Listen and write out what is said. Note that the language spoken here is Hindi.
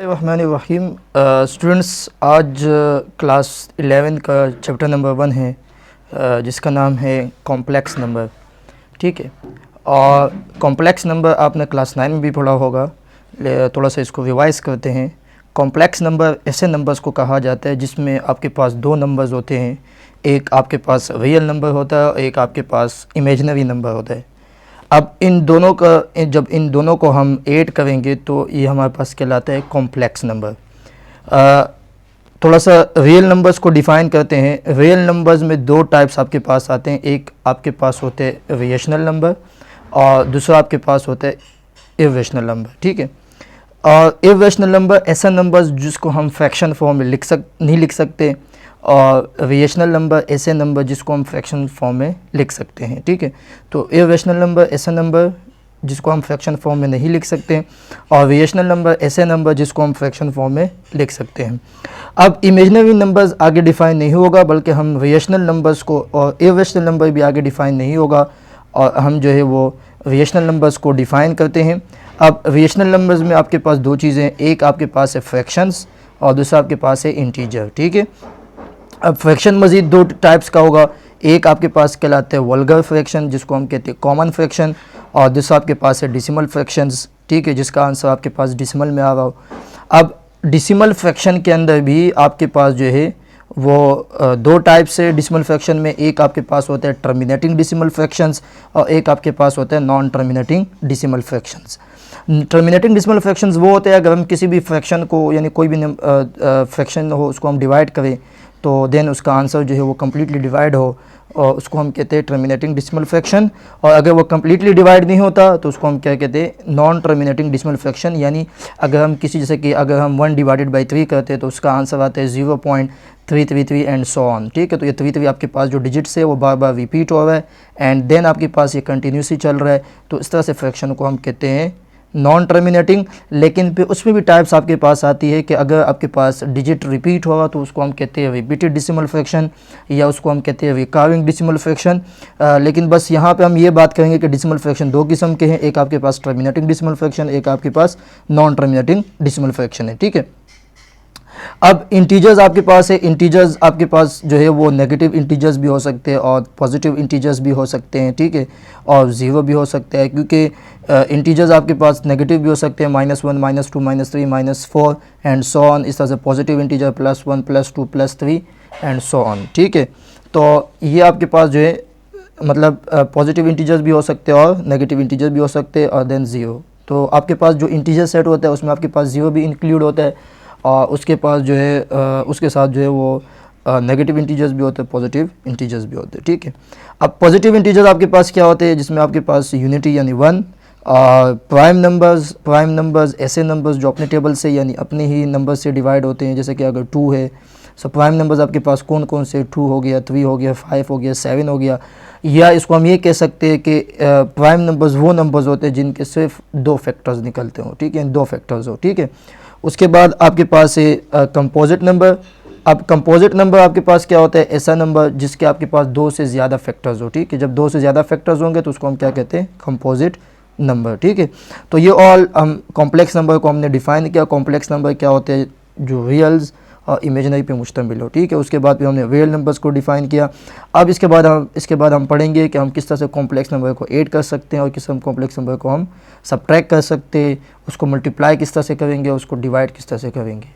रहमानिर्रहीम। स्टूडेंट्स, आज क्लास 11 का चैप्टर नंबर 1 है जिसका नाम है कॉम्प्लेक्स नंबर। ठीक है, और कॉम्प्लेक्स नंबर आपने क्लास 9 में भी पढ़ा होगा, थोड़ा सा इसको रिवाइज करते हैं। कॉम्प्लेक्स नंबर ऐसे नंबर्स को कहा जाता है जिसमें आपके पास दो नंबर्स होते हैं, एक आपके पास रियल नंबर होता है और एक आपके पास इमेजिनरी नंबर होता है। अब जब इन दोनों को हम ऐड करेंगे तो ये हमारे पास कहलाता है कॉम्प्लेक्स नंबर। थोड़ा सा रियल नंबर्स को डिफ़ाइन करते हैं। रियल नंबर्स में दो टाइप्स आपके पास आते हैं, एक आपके पास होते हैं रेशनल नंबर और दूसरा आपके पास होता है इर्रेशनल नंबर। ठीक है, और इर्रेशनल नंबर ऐसा नंबर जिसको हम फ्रैक्शन फॉर्म में नहीं लिख सकते, और रेशनल नंबर ऐसे नंबर जिसको हम फ्रैक्शन फॉर्म में लिख सकते हैं। ठीक है, तो इर्रेशनल नंबर ऐसा नंबर जिसको हम फ्रैक्शन फॉर्म में नहीं लिख सकते, और रेशनल नंबर ऐसे नंबर जिसको हम फ्रैक्शन फॉर्म में लिख सकते हैं। अब इमेजिनरी नंबर्स आगे डिफ़ाइन नहीं होगा, बल्कि हम रेशनल नंबर्स को, और इर्रेशनल नंबर भी आगे डिफ़ाइन नहीं होगा, और हम जो है वो रेशनल नंबर्स को डिफ़ाइन करते हैं। अब रेशनल नंबर्स में आपके पास दो चीज़ें हैं, एक आपके पास है फ्रैक्शंस और दूसरा आपके पास है इंटीजर। ठीक है, अब फ्रैक्शन मज़ीद दो टाइप्स का होगा, एक आपके पास कहलाते हैं वल्गर फ्रैक्शन जिसको हम कहते हैं कॉमन फ्रैक्शन, और दूसरा आपके पास है डिसिमल फ्रैक्शंस। ठीक है, जिसका आंसर आपके पास डिसिमल में आ रहा हो। अब डिसिमल फ्रैक्शन के अंदर भी आपके पास जो है वो दो टाइप से डिसिमल फ्रैक्शन में, एक आपके पास होता है टर्मिनेटिंग डिसिमल फ्रैक्शंस और एक आपके पास होता है non terminating decimal fractions. Terminating decimal fractions वो होते हैं अगर हम किसी भी फ्रैक्शन को, यानी कोई भी फ्रैक्शन हो उसको हम डिवाइड करें तो देन उसका आंसर जो है वो कम्प्लीटली डिवाइड हो, और उसको हम कहते हैं टर्मिनेटिंग डिसिमल फ्रैक्शन। और अगर वो कम्प्लीटली डिवाइड नहीं होता तो उसको हम क्या कहते हैं, नॉन टर्मिनेटिंग डिसिमल फ्रैक्शन। यानी अगर हम किसी, जैसे कि अगर हम 1/3 करते हैं तो उसका आंसर आता है 0.333 एंड सो ऑन। ठीक है, तो ये 3 आपके पास जो डिजिट्स है वो बार बार रिपीट हो रहा है एंड देन आपके पास ये कंटिन्यूसली चल रहा है, तो इस तरह से फ्रैक्शन को हम कहते हैं नॉन टर्मिनेटिंग। लेकिन फिर उसमें भी टाइप्स आपके पास आती है कि अगर आपके पास डिजिट रिपीट होगा तो उसको हम कहते हैं रिपीटेड डिसिमल फ्रैक्शन, या उसको हम कहते हैं रिकरिंग डिसिमल फ्रैक्शन। लेकिन बस यहाँ पे हम ये बात करेंगे कि डिसिमल फ्रैक्शन दो किस्म के हैं, एक आपके पास टर्मिनेटिंग डिसिमल फ्रैक्शन, एक आपके पास नॉन टर्मिनेटिंग डिसिमल फ्रैक्शन है। ठीक है, अब इंटीजर्स आपके पास है। इंटीजर्स आपके पास जो है वो नेगेटिव इंटीजर्स भी हो सकते हैं और पॉजिटिव इंटीजर्स भी हो सकते हैं। ठीक है, और ज़ीरो भी हो सकता है, क्योंकि इंटीजर्स आपके पास नेगेटिव भी हो सकते हैं, -1 -2 -3 -4 एंड सो ऑन। इस तरह से positive integer +1 +2 +3 and so on. ठीक है, तो ये आपके पास जो है मतलब पॉजिटिव इंटीजर्स भी हो सकते हैं और नेगेटिव इंटीजर भी हो सकते हैं, और देन ज़ीरो। तो आपके पास जो इंटीजर सेट होता है उसमें आपके पास ज़ीरो भी इंक्लूड होता है, और उसके पास जो है उसके साथ जो है वो नेगेटिव इंटीजर्स भी होते हैं, पॉजिटिव इंटीजर्स भी होते हैं। ठीक है, अब पॉजिटिव इंटीजर्स आपके पास क्या होते हैं, जिसमें आपके पास यूनिटी यानी 1, प्राइम नंबर्स ऐसे नंबर्स जो अपने टेबल से यानी अपने ही नंबर से डिवाइड होते हैं, जैसे कि अगर 2 है, सो प्राइम नंबर्स आपके पास कौन कौन से, 2 हो गया, 3 हो गया, 5 हो गया, 7 हो गया। या इसको हम ये कह सकते हैं कि प्राइम नंबर्स वो नंबर्स होते हैं जिनके सिर्फ 2 फैक्टर्स निकलते हो। ठीक है, 2 फैक्टर्स हो। ठीक है, उसके बाद आपके पास है कंपोजिट नंबर। अब कंपोजिट नंबर आपके पास क्या होता है, ऐसा नंबर जिसके आपके पास 2 से ज़्यादा फैक्टर्स हो। ठीक है, जब 2 से ज़्यादा फैक्टर्स होंगे तो उसको हम क्या कहते हैं, कंपोजिट नंबर। ठीक है, तो ये ऑल हम कॉम्प्लेक्स नंबर को हमने डिफ़ाइन किया। कॉम्प्लेक्स नंबर क्या होते हैं, जो रियल्स और इमेजिनरी पे मुश्तमिल हो। ठीक है, उसके बाद भी हमने रियल नंबर्स को डिफ़ाइन किया। अब इसके बाद हम पढ़ेंगे कि हम किस तरह से कॉम्प्लेक्स नंबर को ऐड कर सकते हैं और किस कॉम्प्लेक्स नंबर को हम सबट्रैक्ट कर सकते हैं, उसको मल्टीप्लाई किस तरह से करेंगे, उसको डिवाइड किस तरह से करेंगे।